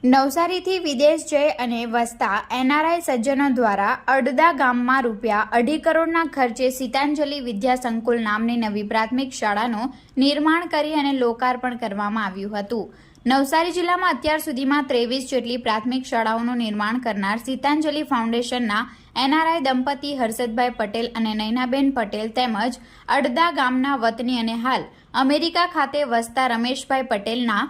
નવસારીથી વિદેશ જઈ અને વસતા એનઆરઆઈ સજ્જનો દ્વારા અડદા ગામમાં ₹2.5 કરોડના ખર્ચે સીતાંજલિ વિદ્યા સંકુલ નામની નવી પ્રાથમિક શાળાનું નિર્માણ કરી અને લોકાર્પણ કરવામાં આવ્યું હતું. નવસારી જિલ્લામાં અત્યાર સુધીમાં 23 જેટલી પ્રાથમિક શાળાઓનું નિર્માણ કરનાર સીતાંજલિ ફાઉન્ડેશનના એનઆરઆઈ દંપતી હર્ષદભાઈ પટેલ અને નયનાબેન પટેલ તેમજ અડદા ગામના વતની અને હાલ અમેરિકા ખાતે વસતા રમેશભાઈ પટેલના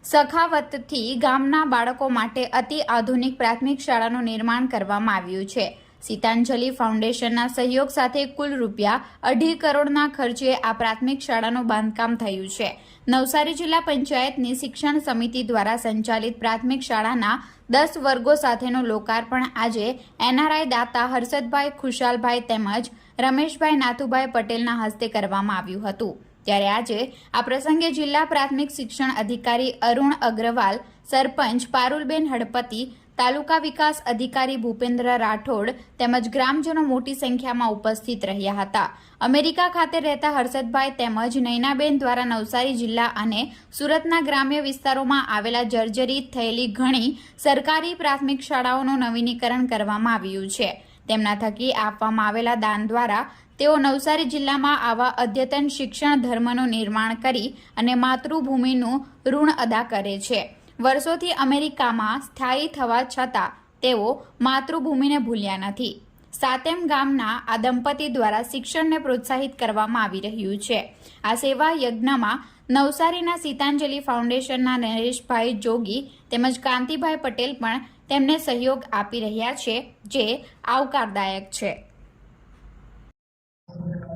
સખાવતથી ગામના બાળકો માટે અતિ આધુનિક પ્રાથમિક શાળાનું નિર્માણ કરવામાં આવ્યું છે. સીતાંજલિ ફાઉન્ડેશનના સહયોગ સાથે કુલ ₹2.5 કરોડના ખર્ચે આ પ્રાથમિક શાળાનું બાંધકામ થયું છે. નવસારી જિલ્લા પંચાયતની શિક્ષણ સમિતિ દ્વારા સંચાલિત પ્રાથમિક શાળાના 10 વર્ગો સાથેનું લોકાર્પણ આજે એનઆરઆઈ દાતા હર્ષદભાઈ ખુશાલભાઈ તેમજ રમેશભાઈ નાથુભાઈ પટેલના હસ્તે કરવામાં આવ્યું હતું. ત્યારે આજે આ પ્રસંગે જિલ્લા પ્રાથમિક શિક્ષણ અધિકારી અરુણ અગ્રવાલ, સરપંચ પારુલબેન હડપતિ, તાલુકા વિકાસ અધિકારી ભૂપેન્દ્ર રાઠોડ તેમજ ગ્રામજનો મોટી સંખ્યામાં ઉપસ્થિત રહ્યા હતા. અમેરિકા ખાતે રહેતા હર્ષદભાઈ તેમજ નયનાબેન દ્વારા નવસારી જિલ્લા અને સુરતના ગ્રામ્ય વિસ્તારોમાં આવેલા જર્જરિત થયેલી ઘણી સરકારી પ્રાથમિક શાળાઓનું નવીનીકરણ કરવામાં આવ્યું છે. તેમના થકી આપવામાં આવેલા દાન દ્વારા તેઓ નવસારી જિલ્લામાં આવા અદ્યતન શિક્ષણ ધર્મનું નિર્માણ કરી અને માતૃભૂમિનું ઋણ અદા કરે છે. વર્ષોથી અમેરિકામાં સ્થાયી થવા છતાં તેઓ માતૃભૂમિને ભૂલ્યા નથી. સાતેમ ગામના આ દંપતી દ્વારા શિક્ષણને પ્રોત્સાહિત કરવામાં આવી રહ્યું છે. આ સેવા યજ્ઞમાં નવસારીના સીતાંજલિ ફાઉન્ડેશનના નરેશભાઈ જોગી તેમજ કાંતિભાઈ પટેલ પણ તેમને સહયોગ આપી રહ્યા છે, જે આવકારદાયક છે.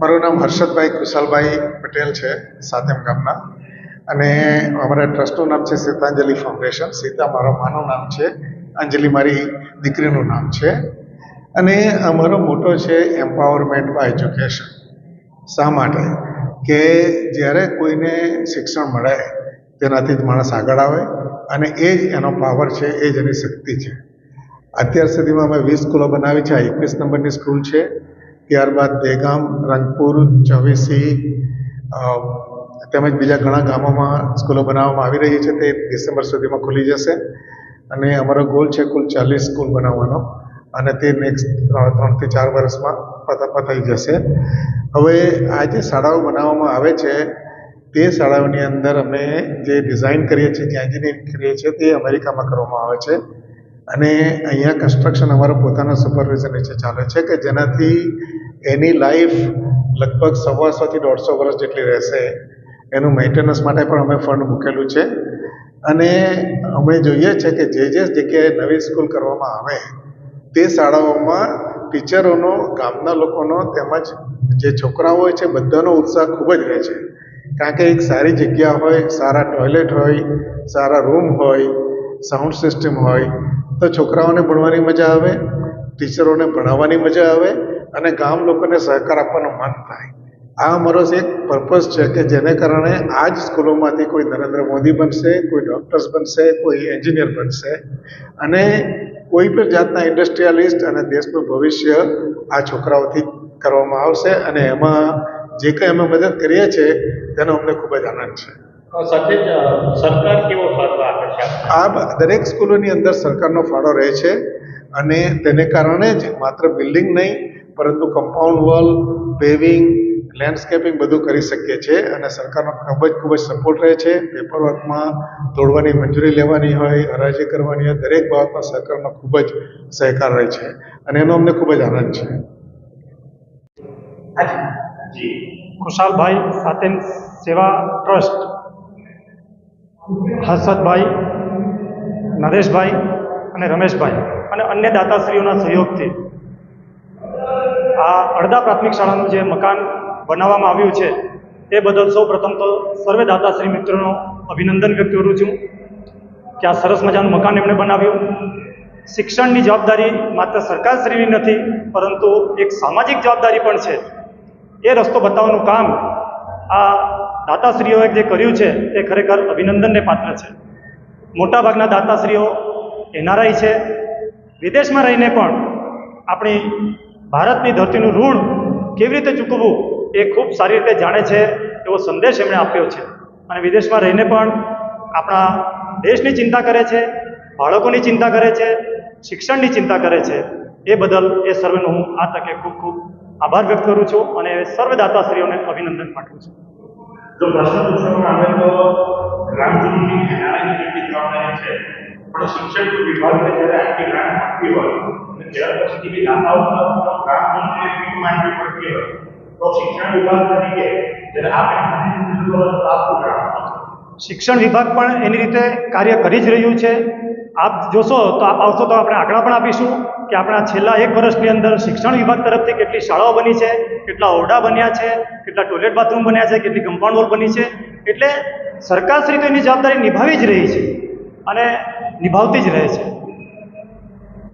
મારું નામ હર્ષદભાઈ ખુશાલભાઈ પટેલ છે, સાતેમ ગામના, અને અમારા ટ્રસ્ટનું નામ છે સીતાંજલિ ફાઉન્ડેશન. સીતા મારા માનું નામ છે, અંજલિ મારી દીકરીનું નામ છે. અને અમારો મોટો છે એમ્પાવરમેન્ટ બાય એજ્યુકેશન. શા માટે? કે જ્યારે કોઈને શિક્ષણ મળે તેનાથી જ માણસ આગળ આવે અને એ જ એનો પાવર છે, એ જ એની શક્તિ છે. અત્યાર સુધીમાં અમે 20 સ્કૂલો બનાવી છે. આ 21 નંબરની સ્કૂલ છે. ત્યારબાદ દેગામ, રંગપુર, ચોવીસી તેમજ બીજા ઘણા ગામોમાં સ્કૂલો બનાવવામાં આવી રહી છે. તે ડિસેમ્બર સુધીમાં ખુલી જશે અને અમારો ગોલ છે કુલ 40 સ્કૂલ બનાવવાનો, અને તે નેક્સ્ટ 3 થી 4 વર્ષમાં પતાઈ જશે. હવે આ જે શાળાઓ બનાવવામાં આવે છે તે શાળાઓની અંદર અમે જે ડિઝાઇન કરીએ છીએ, જે એન્જિનિયરિંગ કરીએ છીએ, તે અમેરિકામાં કરવામાં આવે છે. અને અહીંયા કન્સ્ટ્રક્શન અમારો પોતાના સુપરવિઝન નીચે ચાલે છે, કે જેનાથી એની લાઈફ લગભગ 125 થી 150 વર્ષ જેટલી રહેશે. એનું મેન્ટેનન્સ માટે પણ અમે ફંડ મૂકેલું છે. અને અમે જોઈએ છે કે જે જગ્યાએ નવી સ્કૂલ કરવામાં આવે તે શાળાઓમાં ટીચરોનો, ગામના લોકોનો તેમજ જે છોકરાઓ હોય છે બધાનો ઉત્સાહ ખૂબ જ રહે છે. કારણ કે એક સારી જગ્યા હોય, સારા ટોયલેટ હોય, સારા રૂમ હોય, સાઉન્ડ સિસ્ટમ હોય, તો છોકરાઓને ભણવાની મજા આવે, ટીચરોને ભણાવવાની મજા આવે અને ગામ લોકોને સહકાર આપવાનું મન થાય. આ અમારો એક પર્પઝ છે કે જેને કારણે આ જ સ્કૂલોમાંથી કોઈ નરેન્દ્ર મોદી બનશે, કોઈ ડૉક્ટર્સ બનશે, કોઈ એન્જિનિયર બનશે અને કોઈ પણ જાતના ઇન્ડસ્ટ્રીયાલિસ્ટ અને દેશનું ભવિષ્ય આ છોકરાઓથી કરવામાં આવશે. અને એમાં જે કંઈ અમે મદદ કરીએ છીએ તેનો અમને ખૂબ જ આનંદ છે. સાથે જ સરકાર કેવો ફાળો આપે છે? આ દરેક સ્કૂલોની અંદર સરકારનો ફાળો રહે છે અને તેને કારણે જ માત્ર બિલ્ડિંગ નહીં પરંતુ કમ્પાઉન્ડ વોલ, પેવિંગ, લેન્ડસ્કેપિંગ બધું કરી શકીએ છીએ. અને સરકારનો ખૂબ જ સપોર્ટ રહે છે. પેપરવર્કમાં તોડવાની મંજૂરી લેવાની હોય, હરાજી કરવાની હોય, દરેક બાબતમાં સરકારનો ખૂબ જ સહકાર રહે છે અને એનો અમને ખૂબ જ આનંદ છે. જી ખુશાલભાઈ સાતેમ સેવા ટ્રસ્ટ, હર્ષદભાઈ, નરેશભાઈ અને રમેશભાઈ અને અન્ય દાતાશ્રીઓના સહયોગથી આ અડદા પ્રાથમિક શાળાનું જે મકાન બનાવવામાં આવ્યું છે તે બદલ સૌ પ્રથમ તો સર્વે દાતાશ્રી મિત્રોનો અભિનંદન વ્યક્ત કરું છું કે આ સરસ મજાનું મકાન એમણે બનાવ્યું. શિક્ષણની જવાબદારી માત્ર સરકારશ્રીની નથી પરંતુ એક સામાજિક જવાબદારી પણ છે. એ રસ્તો બતાવવાનું કામ આ દાતાશ્રીઓએ જે કર્યું છે તે ખરેખર અભિનંદનને પાત્ર છે. મોટાભાગના દાતાશ્રીઓ એનઆરઆઈ છે. વિદેશમાં રહીને પણ આપણી ભારતની ધરતીનું ઋણ કેવી રીતે ચૂકવવું એ ખૂબ સારી રીતે જાણે છે એવો સંદેશ એમણે આપ્યો છે. અને વિદેશમાં રહીને પણ આપણા દેશની ચિંતા કરે છે, બાળકોની ચિંતા કરે છે, શિક્ષણની ચિંતા કરે છે, એ બદલ એ સર્વેનો હું આ તકે ખૂબ ખૂબ આભાર વ્યક્ત કરું છું અને સર્વે દાતાશ્રીઓને અભિનંદન પાઠવું છું. જો પ્રશ્ન પૂછવામાં આવે તો ગ્રામજનોની એનઆરઆઈની કેટલી જવાબદારી છે, પણ શિક્ષણ વિભાગને જ્યારે આટલી ગ્રાન્ટ આપવી હોય અને ત્યાર પછી બી દાતાઓ ગ્રામજનોને ફી માંગવી પડતી હોય તો શિક્ષણ વિભાગ તરીકે જ્યારે આ આપવું ગ્રામ શિક્ષણ વિભાગ પણ એની રીતે કાર્ય કરી જ રહ્યું છે. આપ જોશો તો આપ આવશો તો આપણે આંકડા પણ આપીશું કે આપણા છેલ્લા 1 વર્ષની અંદર શિક્ષણ વિભાગ તરફથી કેટલી શાળાઓ બની છે, કેટલા ઓરડા બન્યા છે, કેટલા ટોયલેટ બાથરૂમ બન્યા છે, કેટલી કમ્પાઉન્ડ વોલ બની છે. એટલે સરકારશ્રી તો એની જવાબદારી નિભાવી જ રહી છે અને નિભાવતી જ રહે છે.